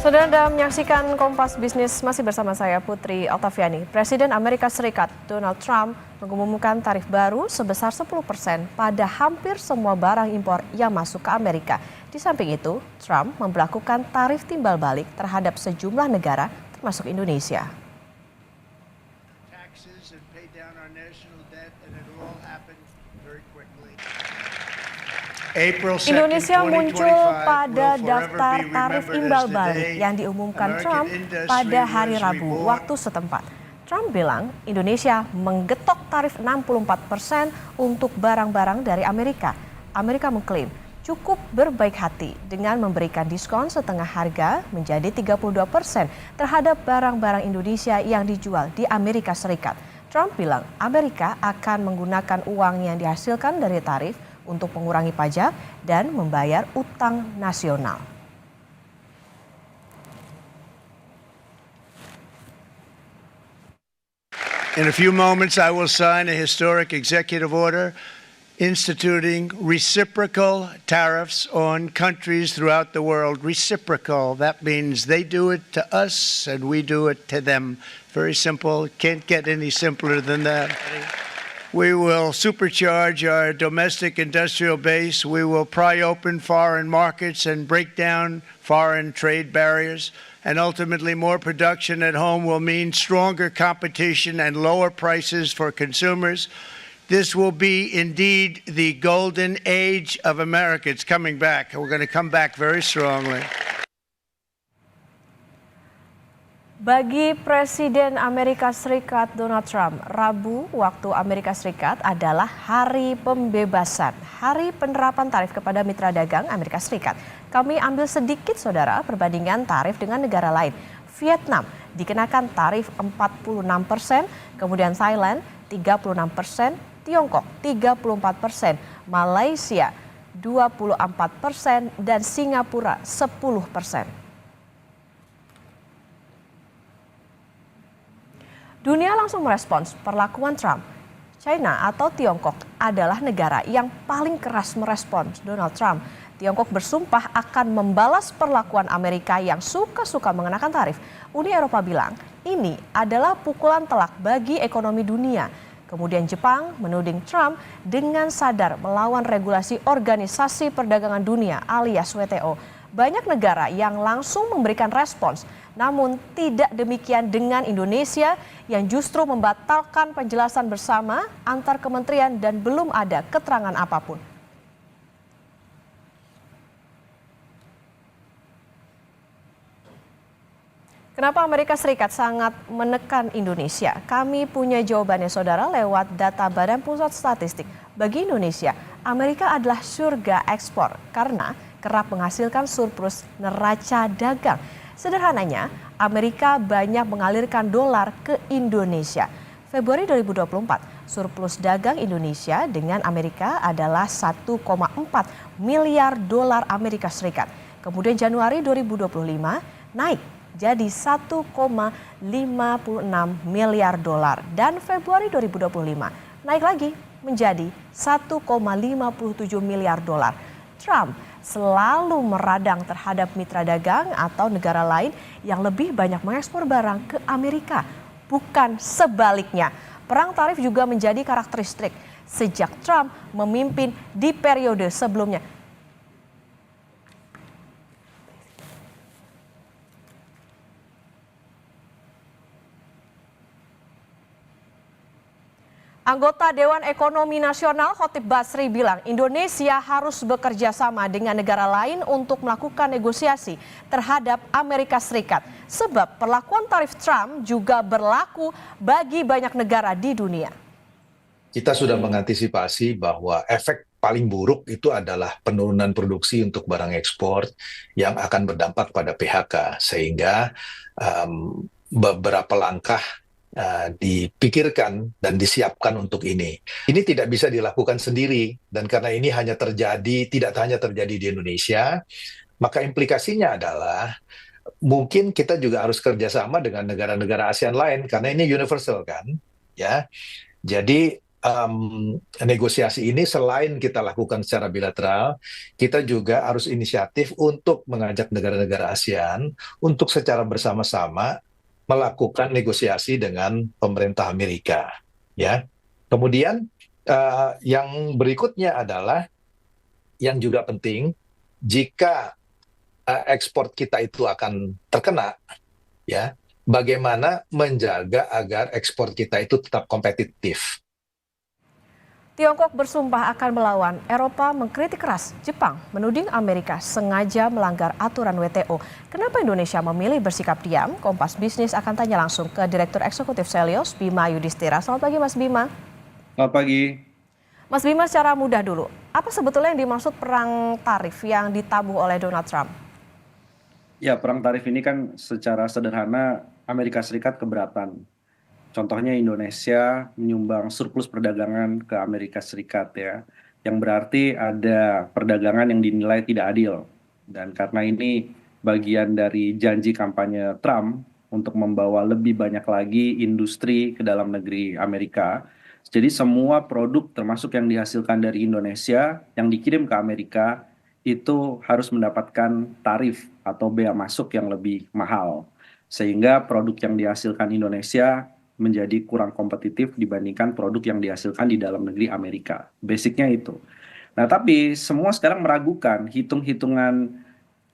Saudara Anda menyaksikan Kompas Bisnis, masih bersama saya Putri Oktaviani. Presiden Amerika Serikat Donald Trump mengumumkan tarif baru sebesar 10% pada hampir semua barang impor yang masuk ke Amerika. Di samping itu, Trump memberlakukan tarif timbal balik terhadap sejumlah negara termasuk Indonesia. Indonesia muncul pada daftar tarif imbal balik yang diumumkan Trump pada hari Rabu waktu setempat. Trump bilang Indonesia menggetok tarif 64% untuk barang-barang dari Amerika. Amerika mengklaim cukup berbaik hati dengan memberikan diskon setengah harga menjadi 32% terhadap barang-barang Indonesia yang dijual di Amerika Serikat. Trump bilang Amerika akan menggunakan uang yang dihasilkan dari tarif untuk mengurangi pajak dan membayar utang nasional. In a few moments, I will sign a historic executive order instituting reciprocal tariffs on countries throughout the world. Reciprocal, that means they do it to us and we do it to them. Very simple, can't get any simpler than that. We will supercharge our domestic industrial base. We will pry open foreign markets and break down foreign trade barriers. And ultimately, more production at home will mean stronger competition and lower prices for consumers. This will be indeed the golden age of America. It's coming back. We're going to come back very strongly. Bagi Presiden Amerika Serikat Donald Trump, Rabu waktu Amerika Serikat adalah hari pembebasan, hari penerapan tarif kepada mitra dagang Amerika Serikat. Kami ambil sedikit saudara perbandingan tarif dengan negara lain. Vietnam dikenakan tarif 46%, kemudian Thailand 36%, Tiongkok 34%, Malaysia 24%, dan Singapura 10%. Dunia langsung merespons perlakuan Trump. China atau Tiongkok adalah negara yang paling keras merespons Donald Trump. Tiongkok bersumpah akan membalas perlakuan Amerika yang suka-suka mengenakan tarif. Uni Eropa bilang ini adalah pukulan telak bagi ekonomi dunia. Kemudian Jepang menuding Trump dengan sadar melawan regulasi Organisasi Perdagangan Dunia alias WTO. Banyak negara yang langsung memberikan respons, namun tidak demikian dengan Indonesia yang justru membatalkan penjelasan bersama antar kementerian dan belum ada keterangan apapun. Kenapa Amerika Serikat sangat menekan Indonesia? Kami punya jawabannya saudara lewat data Badan Pusat Statistik. Bagi Indonesia, Amerika adalah surga ekspor karena kerap menghasilkan surplus neraca dagang. Sederhananya, Amerika banyak mengalirkan dolar ke Indonesia. Februari 2024, surplus dagang Indonesia dengan Amerika adalah 1,4 miliar dolar Amerika Serikat. Kemudian Januari 2025 naik jadi 1,56 miliar dolar dan Februari 2025 naik lagi menjadi 1,57 miliar dolar. Trump selalu meradang terhadap mitra dagang atau negara lain yang lebih banyak mengekspor barang ke Amerika, bukan sebaliknya. Perang tarif juga menjadi karakteristik sejak Trump memimpin di periode sebelumnya. Anggota Dewan Ekonomi Nasional Khotib Basri bilang Indonesia harus bekerja sama dengan negara lain untuk melakukan negosiasi terhadap Amerika Serikat. Sebab perlakuan tarif Trump juga berlaku bagi banyak negara di dunia. Kita sudah mengantisipasi bahwa efek paling buruk itu adalah penurunan produksi untuk barang ekspor yang akan berdampak pada PHK. Sehingga beberapa langkah dipikirkan dan disiapkan untuk ini. Ini tidak bisa dilakukan sendiri dan karena ini tidak hanya terjadi di Indonesia, maka implikasinya adalah mungkin kita juga harus kerjasama dengan negara-negara ASEAN lain karena ini universal kan, ya. Jadi negosiasi ini selain kita lakukan secara bilateral, kita juga harus inisiatif untuk mengajak negara-negara ASEAN untuk secara bersama-sama melakukan negosiasi dengan pemerintah Amerika. Ya, kemudian yang berikutnya adalah yang juga penting, jika ekspor kita itu akan terkena, ya, bagaimana menjaga agar ekspor kita itu tetap kompetitif. Tiongkok bersumpah akan melawan. Eropa mengkritik keras. Jepang menuding Amerika sengaja melanggar aturan WTO. Kenapa Indonesia memilih bersikap diam? Kompas Bisnis akan tanya langsung ke Direktur Eksekutif Selyos, Bima Yudhistira. Selamat pagi Mas Bima. Selamat pagi. Mas Bima, secara mudah dulu, apa sebetulnya yang dimaksud perang tarif yang ditabuh oleh Donald Trump? Ya, perang tarif ini kan secara sederhana Amerika Serikat keberatan. Contohnya Indonesia menyumbang surplus perdagangan ke Amerika Serikat ya, yang berarti ada perdagangan yang dinilai tidak adil. Dan karena ini bagian dari janji kampanye Trump untuk membawa lebih banyak lagi industri ke dalam negeri Amerika. Jadi semua produk termasuk yang dihasilkan dari Indonesia yang dikirim ke Amerika itu harus mendapatkan tarif atau bea masuk yang lebih mahal. Sehingga produk yang dihasilkan Indonesia menjadi kurang kompetitif dibandingkan produk yang dihasilkan di dalam negeri Amerika. Basicnya itu. Nah, tapi semua sekarang meragukan hitung-hitungan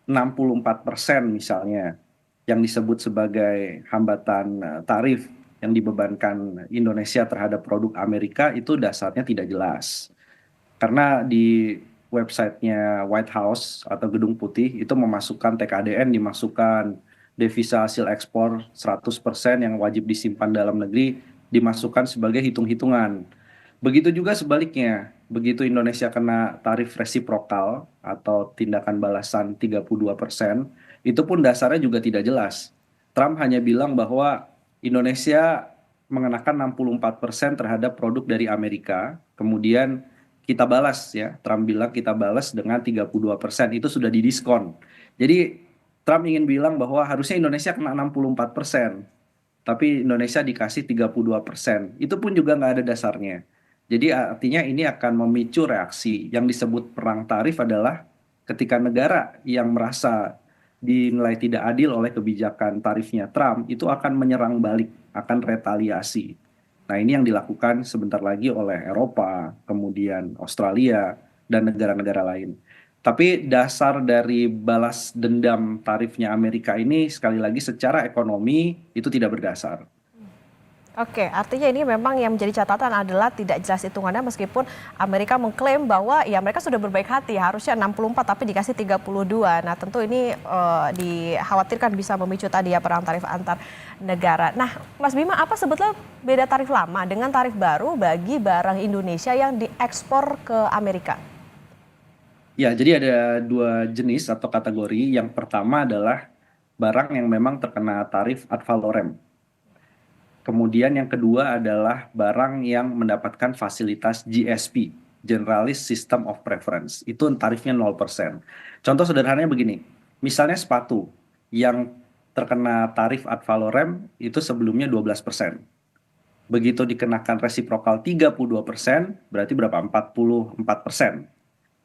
64% misalnya yang disebut sebagai hambatan tarif yang dibebankan Indonesia terhadap produk Amerika itu dasarnya tidak jelas. Karena di websitenya White House atau Gedung Putih itu memasukkan TKDN, dimasukkan devisa hasil ekspor 100% yang wajib disimpan dalam negeri dimasukkan sebagai hitung-hitungan. Begitu juga sebaliknya, begitu Indonesia kena tarif resiprokal atau tindakan balasan 32%, itu pun dasarnya juga tidak jelas. Trump hanya bilang bahwa Indonesia mengenakan 64% terhadap produk dari Amerika, kemudian kita balas ya, Trump bilang kita balas dengan 32%, itu sudah didiskon. Jadi Trump ingin bilang bahwa harusnya Indonesia kena 64%, tapi Indonesia dikasih 32%. Itu pun juga nggak ada dasarnya. Jadi artinya ini akan memicu reaksi. Yang disebut perang tarif adalah ketika negara yang merasa dinilai tidak adil oleh kebijakan tarifnya Trump, itu akan menyerang balik, akan retaliasi. Nah, ini yang dilakukan sebentar lagi oleh Eropa, kemudian Australia, dan negara-negara lain. Tapi dasar dari balas dendam tarifnya Amerika ini sekali lagi secara ekonomi itu tidak berdasar. Oke, artinya ini memang yang menjadi catatan adalah tidak jelas hitungannya meskipun Amerika mengklaim bahwa ya mereka sudah berbaik hati, harusnya 64 tapi dikasih 32. Nah, tentu ini dikhawatirkan bisa memicu tadi ya perang tarif antar negara. Nah, Mas Bima, apa sebetulnya beda tarif lama dengan tarif baru bagi barang Indonesia yang diekspor ke Amerika? Ya, jadi ada dua jenis atau kategori. Yang pertama adalah barang yang memang terkena tarif ad valorem. Kemudian yang kedua adalah barang yang mendapatkan fasilitas GSP, Generalist System of Preference. Itu tarifnya 0%. Contoh sederhananya begini, misalnya sepatu yang terkena tarif ad valorem itu sebelumnya 12%. Begitu dikenakan resiprokal 32%, berarti berapa? 44%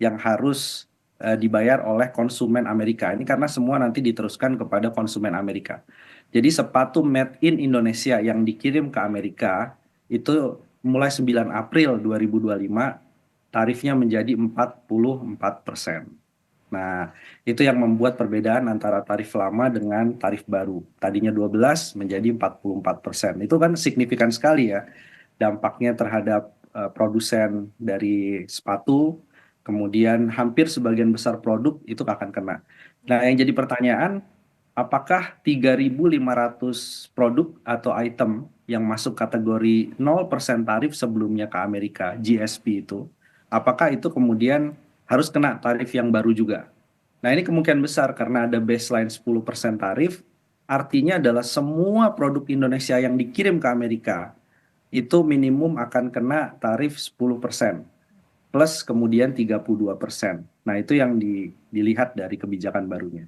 yang harus dibayar oleh konsumen Amerika. Ini karena semua nanti diteruskan kepada konsumen Amerika. Jadi sepatu made in Indonesia yang dikirim ke Amerika itu mulai 9 April 2025 tarifnya menjadi 44%. Nah, itu yang membuat perbedaan antara tarif lama dengan tarif baru. Tadinya 12 menjadi 44%. Itu kan signifikan sekali ya dampaknya terhadap produsen dari sepatu, kemudian hampir sebagian besar produk itu akan kena. Nah, yang jadi pertanyaan, apakah 3.500 produk atau item yang masuk kategori 0% tarif sebelumnya ke Amerika, GSP itu, apakah itu kemudian harus kena tarif yang baru juga? Nah, ini kemungkinan besar karena ada baseline 10% tarif, artinya adalah semua produk Indonesia yang dikirim ke Amerika itu minimum akan kena tarif 10%, plus kemudian 32%. Nah, itu yang dilihat dari kebijakan barunya.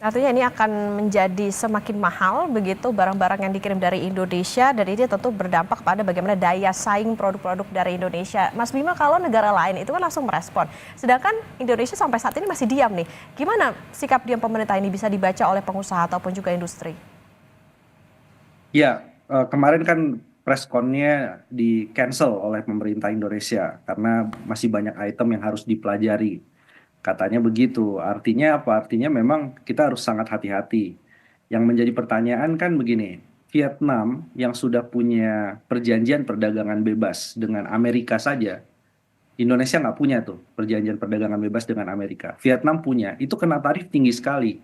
Artinya ini akan menjadi semakin mahal begitu barang-barang yang dikirim dari Indonesia dan ini tentu berdampak pada bagaimana daya saing produk-produk dari Indonesia. Mas Bima, kalau negara lain itu kan langsung merespon. Sedangkan Indonesia sampai saat ini masih diam nih. Gimana sikap diam pemerintah ini bisa dibaca oleh pengusaha ataupun juga industri? Ya, kemarin kan preskonnya di cancel oleh pemerintah Indonesia karena masih banyak item yang harus dipelajari. Katanya begitu. Artinya apa? Artinya memang kita harus sangat hati-hati. Yang menjadi pertanyaan kan begini, Vietnam yang sudah punya perjanjian perdagangan bebas dengan Amerika saja, Indonesia nggak punya tuh perjanjian perdagangan bebas dengan Amerika. Vietnam punya, itu kena tarif tinggi sekali.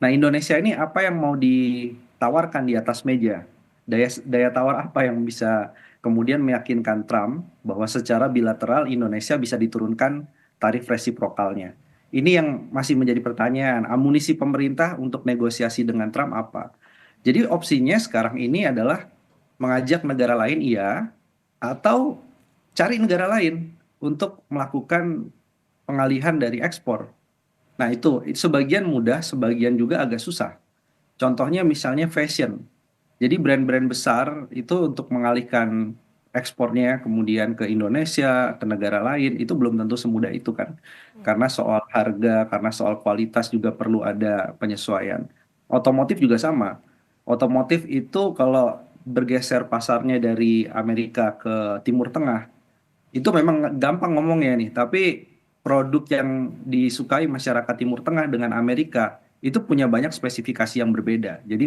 Nah, Indonesia ini apa yang mau ditawarkan di atas meja? Daya tawar apa yang bisa kemudian meyakinkan Trump bahwa secara bilateral Indonesia bisa diturunkan tarif resiprokalnya? Ini yang masih menjadi pertanyaan. Amunisi pemerintah untuk negosiasi dengan Trump apa? Jadi opsinya sekarang ini adalah mengajak negara lain iya, atau cari negara lain untuk melakukan pengalihan dari ekspor. Nah, itu sebagian mudah, sebagian juga agak susah. Contohnya misalnya fashion. Jadi brand-brand besar itu untuk mengalihkan ekspornya kemudian ke Indonesia, ke negara lain, itu belum tentu semudah itu kan. Karena soal harga, karena soal kualitas juga perlu ada penyesuaian. Otomotif juga sama. Otomotif itu kalau bergeser pasarnya dari Amerika ke Timur Tengah, itu memang gampang ngomongnya nih, tapi produk yang disukai masyarakat Timur Tengah dengan Amerika itu punya banyak spesifikasi yang berbeda. Jadi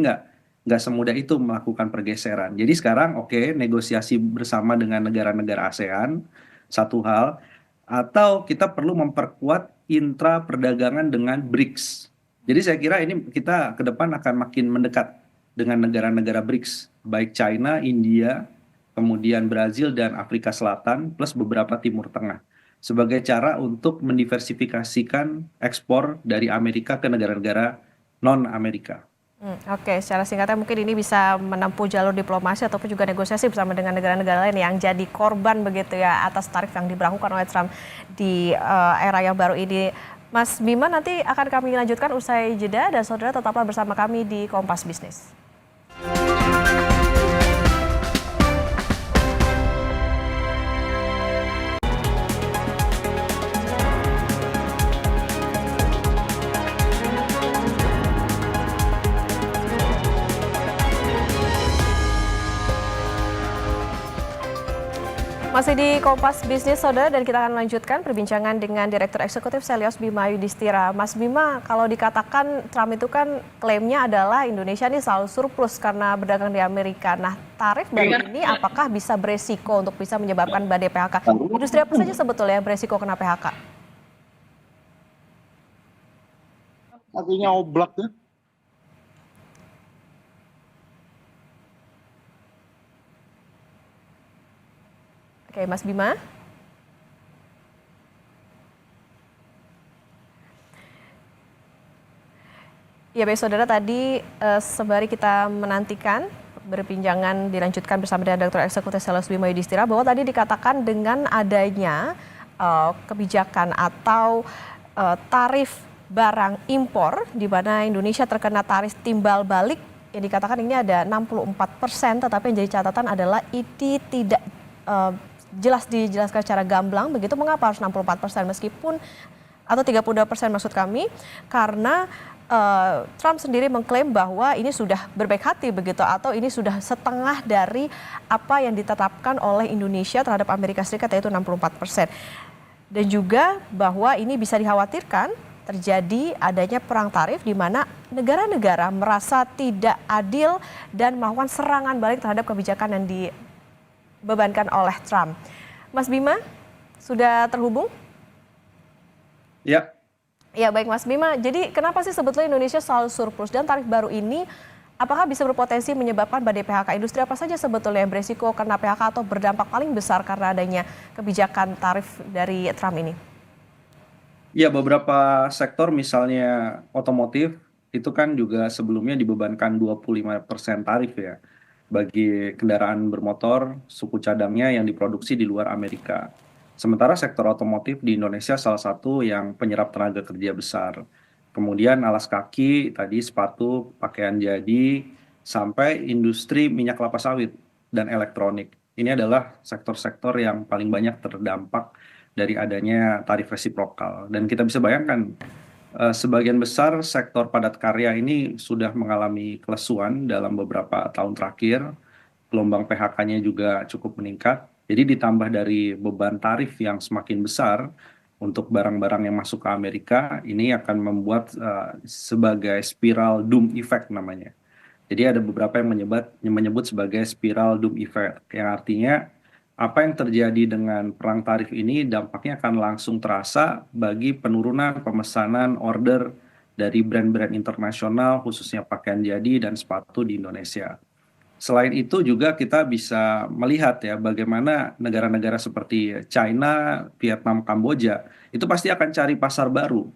nggak semudah itu melakukan pergeseran. Jadi sekarang oke, negosiasi bersama dengan negara-negara ASEAN satu hal, atau kita perlu memperkuat intra perdagangan dengan BRICS. Jadi saya kira ini kita ke depan akan makin mendekat dengan negara-negara BRICS, baik China, India, kemudian Brazil dan Afrika Selatan, plus beberapa Timur Tengah, sebagai cara untuk mendiversifikasikan ekspor dari Amerika ke negara-negara non-Amerika. Oke, secara singkatnya mungkin ini bisa menempuh jalur diplomasi ataupun juga negosiasi bersama dengan negara-negara lain yang jadi korban begitu ya atas tarif yang diberlakukan oleh Trump di era yang baru ini. Mas Bima, nanti akan kami lanjutkan usai jeda dan saudara tetaplah bersama kami di Kompas Bisnis. Masih di Kompas Bisnis, saudara, dan kita akan melanjutkan perbincangan dengan Direktur Eksekutif Selyos Bima Yudhistira. Mas Bima, kalau dikatakan Trump itu kan klaimnya adalah Indonesia ini selalu surplus karena berdagang di Amerika. Nah, tarif baru ini apakah bisa beresiko untuk bisa menyebabkan badai PHK? Industri apa saja sebetulnya yang beresiko kena PHK? Artinya oblak ya. Oke, Mas Bima. Ya baik saudara, tadi sembari kita menantikan berbincangan dilanjutkan bersama dengan Direktur Eksekutif Selyos Bima Yudhistira bahwa tadi dikatakan dengan adanya kebijakan atau tarif barang impor di mana Indonesia terkena tarif timbal balik yang dikatakan ini ada 64%, tetapi yang jadi catatan adalah ini tidak jelas dijelaskan secara gamblang begitu mengapa harus 64% meskipun atau 32% maksud kami, karena Trump sendiri mengklaim bahwa ini sudah berbaik hati begitu atau ini sudah setengah dari apa yang ditetapkan oleh Indonesia terhadap Amerika Serikat yaitu 64%. Dan juga bahwa ini bisa dikhawatirkan terjadi adanya perang tarif di mana negara-negara merasa tidak adil dan melakukan serangan balik terhadap kebijakan yang dibebankan oleh Trump. Mas Bima, sudah terhubung? Ya. Ya baik Mas Bima, jadi kenapa sih sebetulnya Indonesia selalu surplus dan tarif baru ini apakah bisa berpotensi menyebabkan badai PHK? Industri apa saja sebetulnya yang beresiko kena PHK atau berdampak paling besar karena adanya kebijakan tarif dari Trump ini? Ya, beberapa sektor misalnya otomotif itu kan juga sebelumnya dibebankan 25% tarif ya bagi kendaraan bermotor suku cadangnya yang diproduksi di luar Amerika. Sementara sektor otomotif di Indonesia salah satu yang penyerap tenaga kerja besar. Kemudian alas kaki, tadi sepatu, pakaian jadi, sampai industri minyak kelapa sawit dan elektronik. Ini adalah sektor-sektor yang paling banyak terdampak dari adanya tarif resiprokal. Dan kita bisa bayangkan, sebagian besar sektor padat karya ini sudah mengalami kelesuan dalam beberapa tahun terakhir. Gelombang PHK-nya juga cukup meningkat. Jadi ditambah dari beban tarif yang semakin besar untuk barang-barang yang masuk ke Amerika, ini akan membuat sebagai spiral doom effect namanya. Jadi ada beberapa yang menyebut sebagai spiral doom effect, yang artinya apa yang terjadi dengan perang tarif ini dampaknya akan langsung terasa bagi penurunan pemesanan order dari brand-brand internasional, khususnya pakaian jadi dan sepatu di Indonesia. Selain itu juga kita bisa melihat ya bagaimana negara-negara seperti China, Vietnam, Kamboja itu pasti akan cari pasar baru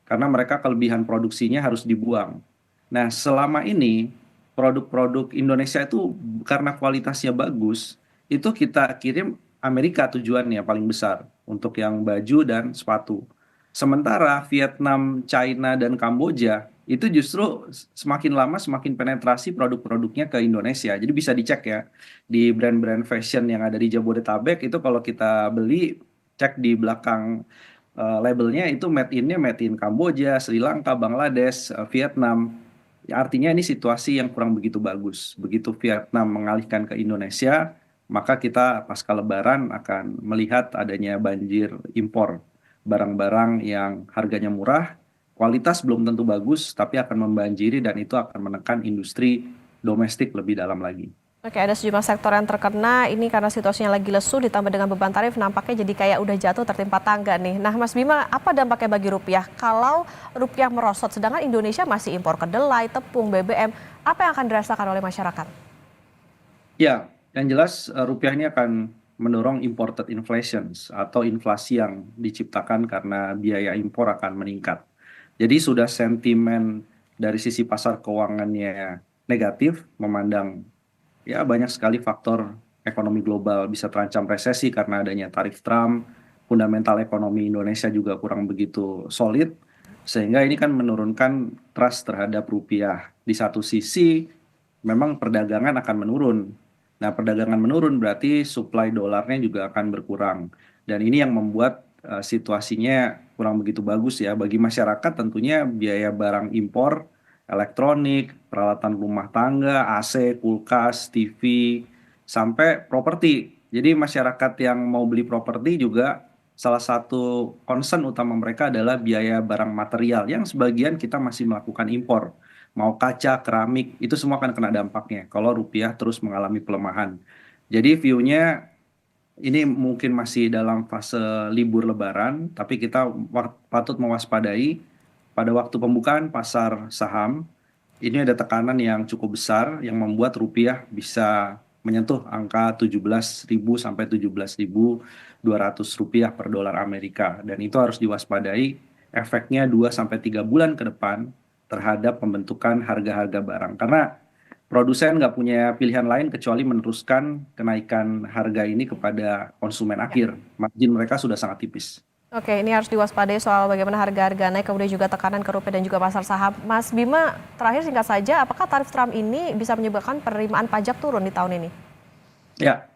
karena mereka kelebihan produksinya harus dibuang. Nah, selama ini produk-produk Indonesia itu karena kualitasnya bagus, itu kita kirim Amerika tujuannya paling besar untuk yang baju dan sepatu. Sementara Vietnam, China, dan Kamboja itu justru semakin lama semakin penetrasi produk-produknya ke Indonesia. Jadi bisa dicek ya di brand-brand fashion yang ada di Jabodetabek itu kalau kita beli cek di belakang labelnya itu made in Kamboja, Sri Lanka, Bangladesh, Vietnam. Ya, artinya ini situasi yang kurang begitu bagus. Begitu Vietnam mengalihkan ke Indonesia, maka kita pasca Lebaran akan melihat adanya banjir impor barang-barang yang harganya murah, kualitas belum tentu bagus, tapi akan membanjiri dan itu akan menekan industri domestik lebih dalam lagi. Oke, ada sejumlah sektor yang terkena ini karena situasinya lagi lesu ditambah dengan beban tarif nampaknya jadi kayak udah jatuh tertimpa tangga nih. Nah Mas Bima, apa dampaknya bagi rupiah kalau rupiah merosot sedangkan Indonesia masih impor kedelai, tepung, BBM, apa yang akan dirasakan oleh masyarakat? Ya, yang jelas rupiah ini akan mendorong imported inflation atau inflasi yang diciptakan karena biaya impor akan meningkat. Jadi sudah sentimen dari sisi pasar keuangannya negatif, memandang ya banyak sekali faktor ekonomi global bisa terancam resesi karena adanya tarif Trump, fundamental ekonomi Indonesia juga kurang begitu solid, sehingga ini kan menurunkan trust terhadap rupiah. Di satu sisi memang perdagangan akan menurun. Nah, perdagangan menurun berarti supply dolarnya juga akan berkurang. Dan ini yang membuat situasinya kurang begitu bagus ya bagi masyarakat. Tentunya biaya barang impor, elektronik, peralatan rumah tangga, AC, kulkas, TV, sampai properti. Jadi masyarakat yang mau beli properti juga salah satu concern utama mereka adalah biaya barang material yang sebagian kita masih melakukan impor. Mau kaca, keramik, itu semua akan kena dampaknya kalau rupiah terus mengalami pelemahan. Jadi view-nya ini mungkin masih dalam fase libur lebaran, tapi kita patut mewaspadai pada waktu pembukaan pasar saham, ini ada tekanan yang cukup besar yang membuat rupiah bisa menyentuh angka 17.000 sampai 17.200 rupiah per dolar Amerika. Dan itu harus diwaspadai efeknya 2 sampai 3 bulan ke depan terhadap pembentukan harga-harga barang. Karena produsen nggak punya pilihan lain kecuali meneruskan kenaikan harga ini kepada konsumen akhir. Margin mereka sudah sangat tipis. Oke, ini harus diwaspadai soal bagaimana harga-harga naik, kemudian juga tekanan ke rupiah dan juga pasar saham. Mas Bima, terakhir singkat saja, apakah tarif Trump ini bisa menyebabkan penerimaan pajak turun di tahun ini? Ya,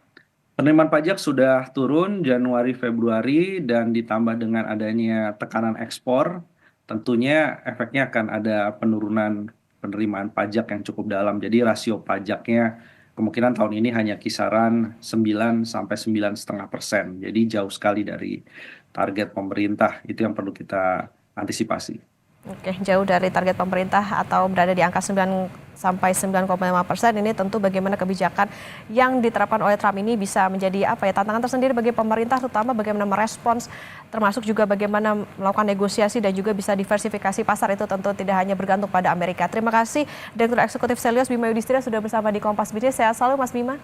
penerimaan pajak sudah turun Januari, Februari, dan ditambah dengan adanya tekanan ekspor, tentunya efeknya akan ada penurunan penerimaan pajak yang cukup dalam. Jadi rasio pajaknya kemungkinan tahun ini hanya kisaran 9 sampai 9,5%. Jadi jauh sekali dari target pemerintah, itu yang perlu kita antisipasi. Oke, jauh dari target pemerintah atau berada di angka 9 sampai 9,5%. Ini tentu bagaimana kebijakan yang diterapkan oleh Trump ini bisa menjadi tantangan tersendiri bagi pemerintah, terutama bagaimana merespons, termasuk juga bagaimana melakukan negosiasi dan juga bisa diversifikasi pasar, itu tentu tidak hanya bergantung pada Amerika. Terima kasih Direktur Eksekutif Selyos Bima Yudhistira sudah bersama di Kompas Bisnis. Sehat selalu Mas Bima.